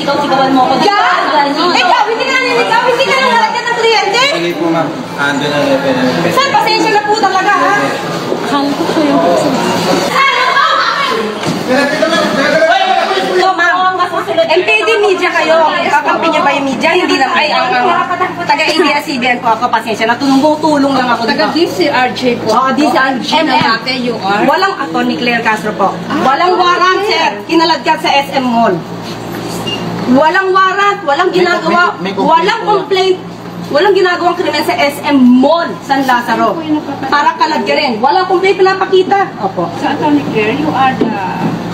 sinisigaw-sigawan mo ako. Ikaw, hindi ka naninigaw, hindi ka nang nalagyan ng kliyente. Hindi po ma'am, ando na reference. Sir, pasensya na po talaga ha. Akala ko siya yung MPD media kayo. Kakampi niya ba yung media? Hindi lang. Ay, taga-ABS-CBN po ako. Pasensya na. Tulong lang ako. Taga-DCRJ po. Oo, DCRJ. you are? Walang attorney Claire Castro po. Walang warrant, sir. Kinaladkad sa SM Mall. Walang warrant. Walang ginagawa. Walang complaint. Walang ginagawang krimen sa SM Mall, San Lazaro. Para kaladka rin. Walang complaint pinapakita. Opo. Sa attorney Claire, you are the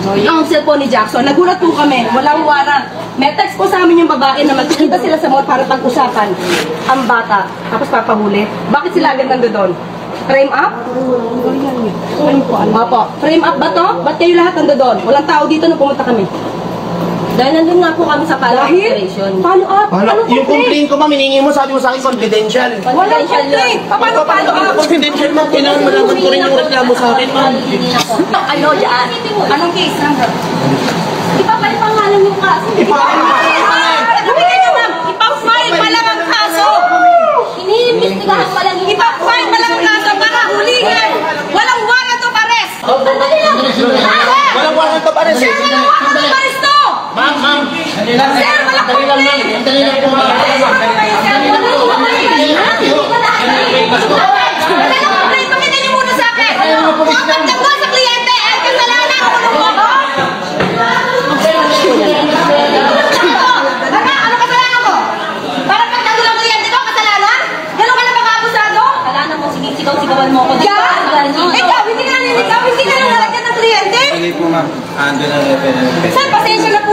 lawyer? Counsel po ni Jackson. Nagulat po kami. Walang warrant. May text po sa amin yung babae na magkikita sila sa mall para pag-usapan ang bata. Tapos papahuli. Bakit sila agad nando doon? Frame up? Opo. Frame up ba to? Ba't kayo lahat nando doon? Walang tao dito nung pumunta kami. Dahil nandun nga po kami sa operation. Follow up? Anong Yung complaint ko ma'am, hiningi mo, sabi mo sa akin, confidential. Walang complaint. Paano follow up? Confidential ma'am, kailangan malaman ko rin yung reklamo sa akin ma'am. Ano dyan? Anong case number? Ipapay pangalan yung kaso. Ipang-file pa lang ang kaso. Iniimbestigahan pa lang yung Ipang-file pa lang ang kaso para hulingan. Walang warrant of arrest. Sandali lang! Walang warrant of arrest. Sir, walang warrant of arrest to. Ma'am, dali lang. Sir, walang Dali lang ma'am. Dali lang po ma'am. Pakita niyo muna sa akin. Huwag magtanggol sa kliyente. Ay, kasalanan ako ng bobo. Ano kasalanan ko? Parang pagtanggol ang kliyente ko, kasalanan? Ganun ka na ba kaabusado? Kasalanan mo, sinisigaw-sigawan mo ako. Ikaw, hindi ka naninigaw, hindi ka nang nalagyan ng kliyente. Hindi po ma'am, ando na reference. Sir, pasensya na po